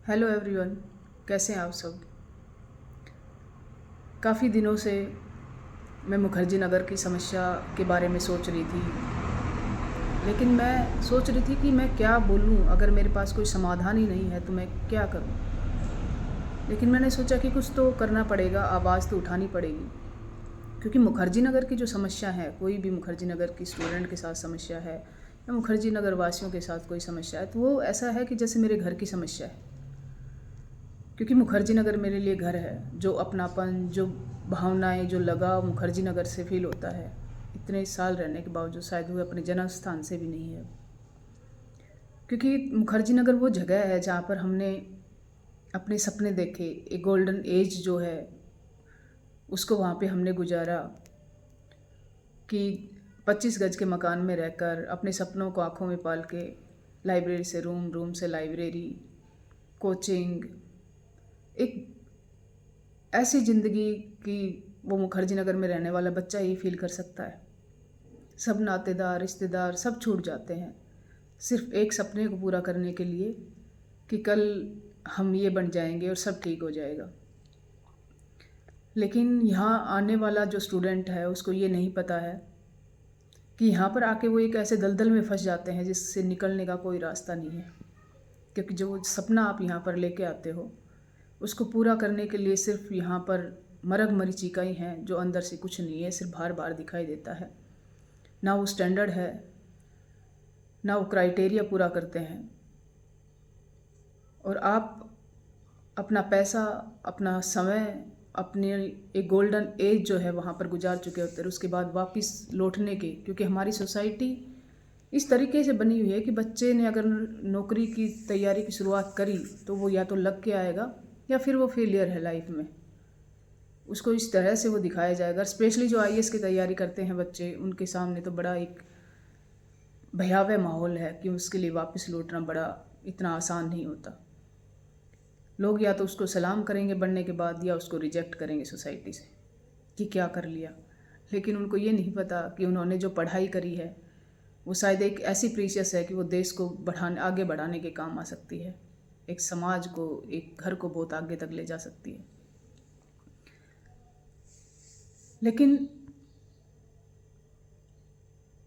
Hello everyone, कैसे हैं आप सब। काफ़ी दिनों से मैं मुखर्जी नगर की समस्या के बारे में सोच रही थी, लेकिन मैं सोच रही थी कि मैं क्या बोलूं। अगर मेरे पास कोई समाधान ही नहीं है तो मैं क्या करूं। लेकिन मैंने सोचा कि कुछ तो करना पड़ेगा, आवाज़ तो उठानी पड़ेगी। क्योंकि मुखर्जी नगर की जो समस्या है, कोई भी मुखर्जी नगर की स्टूडेंट के साथ समस्या है या मुखर्जी नगर वासियों के साथ कोई समस्या है, तो वो ऐसा है कि जैसे मेरे घर की समस्या है। क्योंकि मुखर्जी नगर मेरे लिए घर है। जो अपनापन, जो भावनाएं, जो लगाव मुखर्जी नगर से फील होता है, इतने साल रहने के बावजूद शायद वो अपने जन्म स्थान से भी नहीं है। क्योंकि मुखर्जी नगर वो जगह है जहाँ पर हमने अपने सपने देखे। एक गोल्डन एज जो है उसको वहाँ पे हमने गुजारा कि 25 गज के मकान में रहकर अपने सपनों को आँखों में पाल के, लाइब्रेरी से रूम, रूम से लाइब्रेरी, कोचिंग, एक ऐसी ज़िंदगी कि वो मुखर्जी नगर में रहने वाला बच्चा ही फील कर सकता है। सब नातेदार, रिश्तेदार सब छूट जाते हैं सिर्फ एक सपने को पूरा करने के लिए कि कल हम ये बन जाएंगे और सब ठीक हो जाएगा। लेकिन यहाँ आने वाला जो स्टूडेंट है उसको ये नहीं पता है कि यहाँ पर आके वो एक ऐसे दलदल में फंस जाते हैं जिससे निकलने का कोई रास्ता नहीं है। क्योंकि जो सपना आप यहाँ पर लेके आते हो उसको पूरा करने के लिए सिर्फ यहाँ पर मरग मरीचिका ही हैं, जो अंदर से कुछ नहीं है, सिर्फ बार बार दिखाई देता है। ना वो स्टैंडर्ड है, ना वो क्राइटेरिया पूरा करते हैं। और आप अपना पैसा, अपना समय, अपने एक गोल्डन एज जो है वहाँ पर गुजार चुके होते हैं, उसके बाद वापस लौटने के, क्योंकि हमारी सोसाइटी इस तरीके से बनी हुई है कि बच्चे ने अगर नौकरी की तैयारी की शुरुआत करी तो वो या तो लग के आएगा या फिर वो फेलियर है लाइफ में। उसको इस तरह से वो दिखाया जाएगा। स्पेशली जो आईएएस की तैयारी करते हैं बच्चे, उनके सामने तो बड़ा एक भयावह माहौल है कि उसके लिए वापस लौटना बड़ा इतना आसान नहीं होता। लोग या तो उसको सलाम करेंगे बढ़ने के बाद, या उसको रिजेक्ट करेंगे सोसाइटी से कि क्या कर लिया। लेकिन उनको ये नहीं पता कि उन्होंने जो पढ़ाई करी है वो शायद एक ऐसी प्रीशियस है कि वो देश को आगे बढ़ाने के काम आ सकती है, एक समाज को, एक घर को बहुत आगे तक ले जा सकती है। लेकिन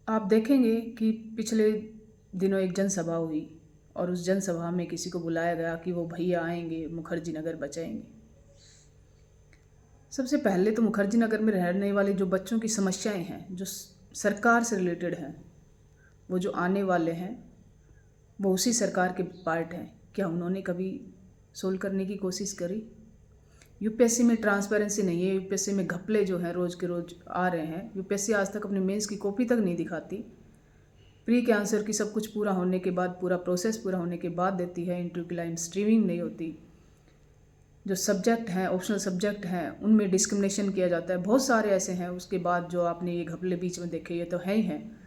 आप देखेंगे कि पिछले दिनों एक जनसभा हुई और उस जनसभा में किसी को बुलाया गया कि वो भैया आएंगे, मुखर्जी नगर बचाएंगे। सबसे पहले तो मुखर्जी नगर में रहने वाले जो बच्चों की समस्याएं हैं, जो सरकार से रिलेटेड हैं, वो जो आने वाले हैं वो उसी सरकार के पार्ट हैं। क्या उन्होंने कभी सोल्व करने की कोशिश करी? यूपीएससी में ट्रांसपेरेंसी नहीं है। यूपीएससी में घपले जो हैं रोज़ के रोज़ आ रहे हैं। यूपीएससी आज तक अपने मेंस की कॉपी तक नहीं दिखाती। प्री के आंसर की सब कुछ पूरा होने के बाद, पूरा प्रोसेस पूरा होने के बाद देती है। इंटरव्यू की लाइन स्ट्रीमिंग नहीं होती। जो सब्जेक्ट हैं, ऑप्शनल सब्जेक्ट हैं, उनमें डिस्क्रिमिनेशन किया जाता है। बहुत सारे ऐसे हैं। उसके बाद जो आपने ये घपले बीच में देखे, ये तो है ही हैं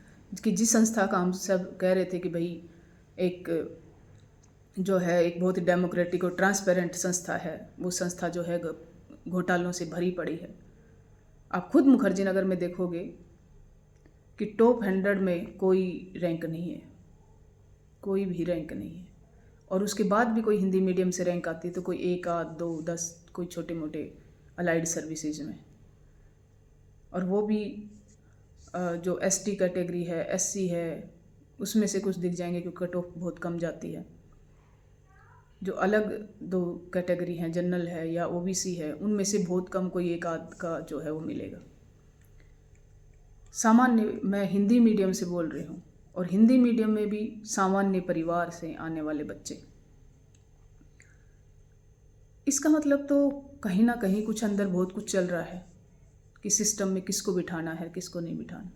कि जिस संस्था का हम सब कह रहे थे कि भाई एक जो है एक बहुत ही डेमोक्रेटिक और ट्रांसपेरेंट संस्था है, वो संस्था जो है घोटालों से भरी पड़ी है। आप खुद मुखर्जी नगर में देखोगे कि टॉप 100 में कोई रैंक नहीं है, कोई भी रैंक नहीं है। और उसके बाद भी कोई हिंदी मीडियम से रैंक आती है तो कोई 1 आध 2 10, कोई छोटे मोटे अलाइड सर्विसेज में। और वो भी जो एसटी कैटेगरी है, एससी है, उसमें से कुछ दिख जाएंगे क्योंकि कट ऑफ बहुत कम जाती है। जो अलग 2 कैटेगरी हैं, जनरल है या ओबीसी है, उनमें से बहुत कम कोई एक आध का जो है वो मिलेगा। सामान्य, मैं हिंदी मीडियम से बोल रही हूँ, और हिंदी मीडियम में भी सामान्य परिवार से आने वाले बच्चे। इसका मतलब तो कहीं ना कहीं कुछ अंदर बहुत कुछ चल रहा है कि सिस्टम में किसको बिठाना है, किसको नहीं बिठाना।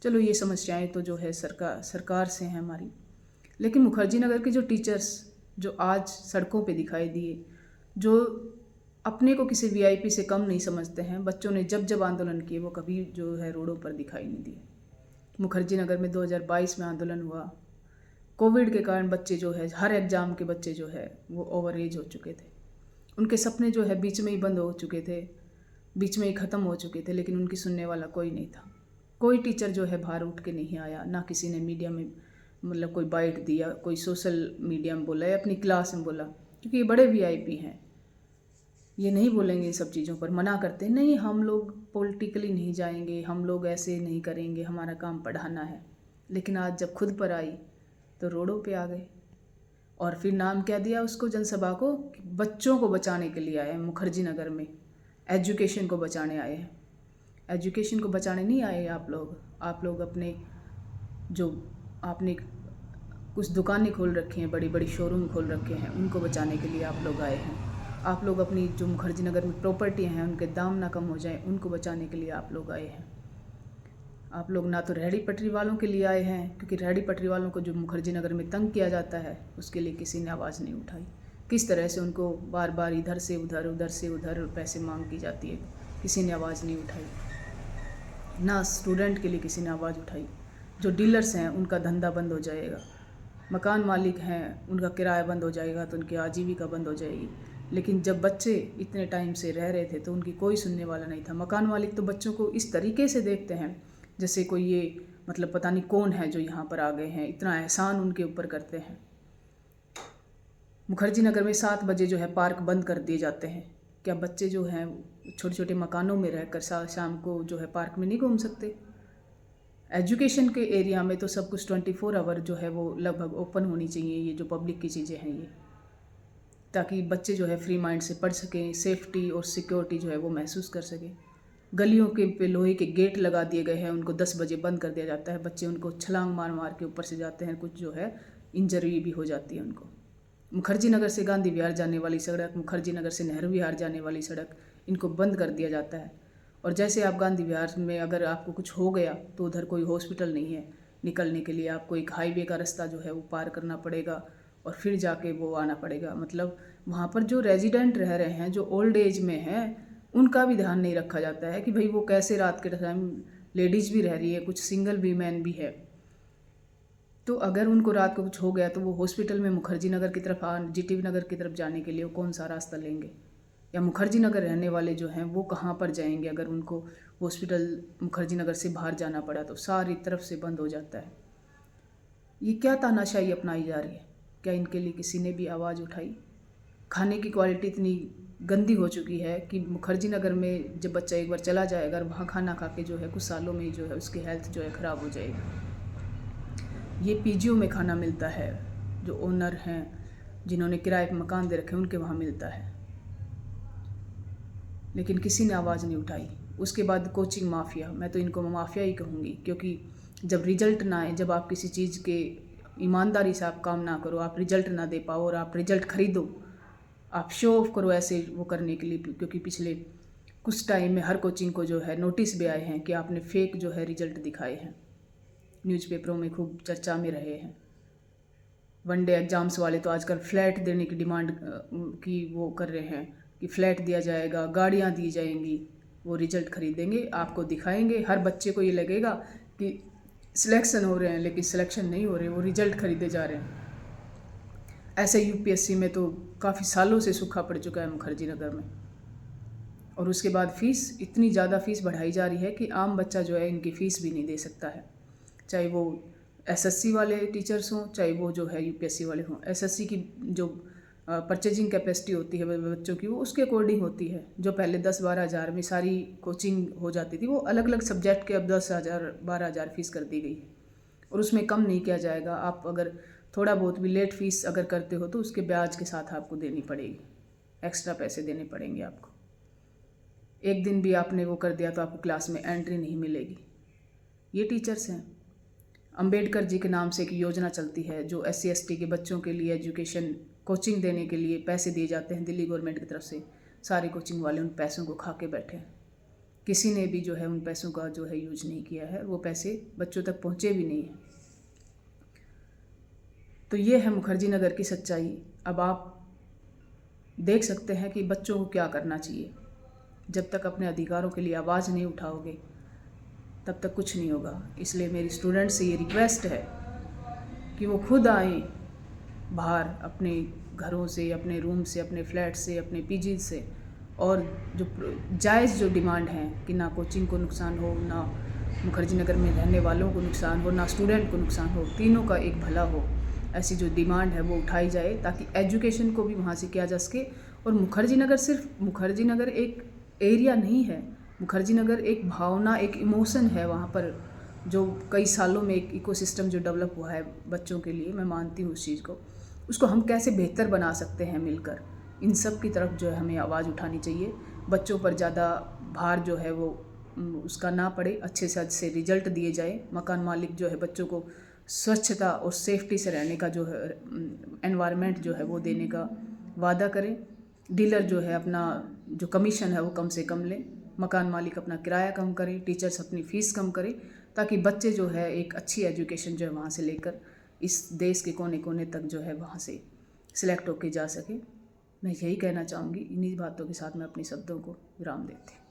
चलो ये समस्याएं तो जो है सरकार से हैं हमारी। लेकिन मुखर्जी नगर के जो टीचर्स जो आज सड़कों पे दिखाई दिए, जो अपने को किसी वीआईपी से कम नहीं समझते हैं, बच्चों ने जब जब आंदोलन किए वो कभी जो है रोडों पर दिखाई नहीं दिए। मुखर्जी नगर में 2022 में आंदोलन हुआ। कोविड के कारण बच्चे जो है, हर एग्ज़ाम के बच्चे जो है वो ओवर एज हो चुके थे। उनके सपने जो है बीच में ही बंद हो चुके थे, बीच में ही ख़त्म हो चुके थे। लेकिन उनकी सुनने वाला कोई नहीं था। कोई टीचर जो है बाहर उठ के नहीं आया, ना किसी ने मीडिया में मतलब कोई बाइट दिया, कोई सोशल मीडिया में बोला या अपनी क्लास में बोला क्योंकि ये बड़े वीआईपी हैं, ये नहीं बोलेंगे इन सब चीज़ों पर, मना करते हैं नहीं हम लोग पॉलिटिकली नहीं जाएंगे, हम लोग ऐसे नहीं करेंगे, हमारा काम पढ़ाना है। लेकिन आज जब खुद पर आई तो रोडों पे आ गए। और फिर नाम क्या दिया उसको, जनसभा को, बच्चों को बचाने के लिए आए हैं मुखर्जी नगर में, एजुकेशन को बचाने आए हैं। एजुकेशन को बचाने नहीं आए आप लोग अपने जो आपने कुछ दुकानें खोल रखी हैं, बड़ी बड़ी शोरूम खोल रखे हैं, उनको बचाने के लिए आप लोग आए हैं। आप लोग अपनी जो मुखर्जी नगर में प्रॉपर्टी हैं उनके दाम ना कम हो जाएं, उनको बचाने के लिए आप लोग आए हैं। आप लोग ना तो रेहड़ी पटरी वालों के लिए आए हैं, क्योंकि रेहड़ी पटरी वालों को जो मुखर्जी नगर में तंग किया जाता है उसके लिए किसी ने आवाज़ नहीं उठाई। किस तरह से उनको बार बार इधर से उधर, उधर से उधर पैसे मांग की जाती है, किसी ने आवाज़ नहीं उठाई। ना स्टूडेंट के लिए किसी ने आवाज़ उठाई। जो डीलर्स हैं उनका धंधा बंद हो जाएगा, मकान मालिक हैं उनका किराया बंद हो जाएगा, तो उनकी आजीविका बंद हो जाएगी। लेकिन जब बच्चे इतने टाइम से रह रहे थे तो उनकी कोई सुनने वाला नहीं था। मकान मालिक तो बच्चों को इस तरीके से देखते हैं जैसे कोई ये मतलब पता नहीं कौन है जो यहाँ पर आ गए हैं, इतना एहसान उनके ऊपर करते हैं। मुखर्जी नगर में 7 बजे जो है पार्क बंद कर दिए जाते हैं। क्या बच्चे जो हैं छोटे छोटे मकानों में रहकर शाम को जो है पार्क में नहीं घूम सकते? एजुकेशन के एरिया में तो सब कुछ 24 आवर जो है वो लगभग ओपन होनी चाहिए, ये जो पब्लिक की चीज़ें हैं ये, ताकि बच्चे जो है फ्री माइंड से पढ़ सकें, सेफ्टी और सिक्योरिटी जो है वो महसूस कर सकें। गलियों के पे लोहे के गेट लगा दिए गए हैं, उनको 10 बजे बंद कर दिया जाता है। बच्चे उनको छलांग मार मार के ऊपर से जाते हैं, कुछ जो है इंजरी भी हो जाती है उनको। मुखर्जी नगर से गांधी विहार जाने वाली सड़क, मुखर्जी नगर से नेहरू विहार जाने वाली सड़क, इनको बंद कर दिया जाता है। और जैसे आप गांधी विहार में अगर आपको कुछ हो गया तो उधर कोई हॉस्पिटल नहीं है, निकलने के लिए आपको एक हाईवे का रास्ता जो है वो पार करना पड़ेगा और फिर जाके वो आना पड़ेगा। मतलब वहाँ पर जो रेजिडेंट रह रहे हैं, जो ओल्ड एज में हैं, उनका भी ध्यान नहीं रखा जाता है कि भाई वो कैसे रात के टाइम, लेडीज़ भी रह रही है, कुछ सिंगल वीमेन भी है, तो अगर उनको रात को कुछ हो गया तो वो हॉस्पिटल में मुखर्जी नगर की तरफ जीटीवी नगर की तरफ जाने के लिए वो कौन सा रास्ता लेंगे? या मुखर्जी नगर रहने वाले जो हैं वो कहाँ पर जाएंगे? अगर उनको हॉस्पिटल मुखर्जी नगर से बाहर जाना पड़ा तो सारी तरफ से बंद हो जाता है। ये क्या तानाशाही अपनाई जा रही है? क्या इनके लिए किसी ने भी आवाज़ उठाई? खाने की क्वालिटी इतनी गंदी हो चुकी है कि मुखर्जी नगर में जब बच्चा एक बार चला जाए, अगर वहाँ खाना खा के जो है कुछ सालों में ही जो है उसकी हेल्थ जो है ख़राब हो जाएगी। ये पीजीओ में खाना मिलता है, जो ओनर हैं जिन्होंने किराए पर मकान दे रखे हैं उनके वहाँ मिलता है, लेकिन किसी ने आवाज़ नहीं उठाई। उसके बाद कोचिंग माफिया, मैं तो इनको माफिया ही कहूँगी, क्योंकि जब रिजल्ट ना आए, जब आप किसी चीज़ के ईमानदारी से आप काम ना करो, आप रिजल्ट ना दे पाओ और आप रिजल्ट खरीदो, आप शो ऑफ करो ऐसे वो करने के लिए, क्योंकि पिछले कुछ टाइम में हर कोचिंग को जो है नोटिस भी आए हैं कि आपने फेक जो है रिजल्ट दिखाए हैं, न्यूज़पेपरों में खूब चर्चा में रहे हैं। वनडे एग्ज़ाम्स वाले तो आजकल फ्लैट देने की डिमांड की वो कर रहे हैं कि फ्लैट दिया जाएगा, गाड़ियाँ दी जाएंगी, वो रिजल्ट खरीदेंगे, आपको दिखाएंगे। हर बच्चे को ये लगेगा कि सिलेक्शन हो रहे हैं, लेकिन सिलेक्शन नहीं हो रहे, वो रिजल्ट खरीदे जा रहे हैं। ऐसे यूपीएससी में तो काफ़ी सालों से सूखा पड़ चुका है मुखर्जी नगर में। और उसके बाद फ़ीस, इतनी ज़्यादा फ़ीस बढ़ाई जा रही है कि आम बच्चा जो है इनकी फ़ीस भी नहीं दे सकता है, चाहे वो एसएससी वाले टीचर्स हों, चाहे वो जो है यूपीएससी वाले हों। एसएससी की जो परचेजिंग कैपेसिटी होती है बच्चों की, वो उसके अकॉर्डिंग होती है। जो पहले 10-12 हज़ार में सारी कोचिंग हो जाती थी, वो अलग अलग सब्जेक्ट के अब 10,000-12,000 फ़ीस कर दी गई और उसमें कम नहीं किया जाएगा। आप अगर थोड़ा बहुत भी लेट फ़ीस अगर करते हो तो उसके ब्याज के साथ आपको देनी पड़ेगी, एक्स्ट्रा पैसे देने पड़ेंगे आपको। एक दिन भी आपने वो कर दिया तो आपको क्लास में एंट्री नहीं मिलेगी। ये टीचर्स हैं। अंबेडकर जी के नाम से एक योजना चलती है जो SC/ST के बच्चों के लिए एजुकेशन कोचिंग देने के लिए पैसे दिए जाते हैं दिल्ली गवर्नमेंट की तरफ से। सारे कोचिंग वाले उन पैसों को खा के बैठे हैं, किसी ने भी जो है उन पैसों का जो है यूज नहीं किया है, वो पैसे बच्चों तक पहुँचे भी नहीं हैं। तो ये है मुखर्जी नगर की सच्चाई। अब आप देख सकते हैं कि बच्चों को क्या करना चाहिए। जब तक अपने अधिकारों के लिए आवाज़ नहीं उठाओगे तब तक कुछ नहीं होगा। इसलिए मेरी स्टूडेंट से ये रिक्वेस्ट है कि वो खुद आएँ बाहर, अपने घरों से, अपने रूम से, अपने फ्लैट से, अपने पीजी से, और जो जायज़ जो डिमांड है कि ना कोचिंग को नुकसान हो, ना मुखर्जी नगर में रहने वालों को नुकसान हो, ना स्टूडेंट को नुकसान हो, तीनों का एक भला हो, ऐसी जो डिमांड है वो उठाई जाए, ताकि एजुकेशन को भी वहाँ से किया जा सके। और मुखर्जी नगर सिर्फ मुखर्जी नगर एक एरिया नहीं है, मुखर्जी नगर एक भावना, एक इमोशन है वहाँ पर, जो कई सालों में एक इकोसिस्टम जो डेवलप हुआ है बच्चों के लिए। मैं मानती हूँ उस चीज़ को, उसको हम कैसे बेहतर बना सकते हैं मिलकर, इन सब की तरफ जो है हमें आवाज़ उठानी चाहिए। बच्चों पर ज़्यादा भार जो है वो उसका ना पड़े, अच्छे से अच्छे रिजल्ट दिए जाए। मकान मालिक जो है बच्चों को स्वच्छता और सेफ्टी से रहने का जो है एनवायरनमेंट जो है वो देने का वादा करें। डीलर जो है अपना जो कमीशन है वो कम से कम लें, मकान मालिक अपना किराया कम करें, टीचर्स अपनी फ़ीस कम करें, ताकि बच्चे जो है एक अच्छी एजुकेशन जो है वहाँ से लेकर इस देश के कोने कोने तक जो है वहाँ से सिलेक्ट होके जा सके। मैं यही कहना चाहूँगी। इन्हीं बातों के साथ मैं अपने शब्दों को विराम देती हूँ।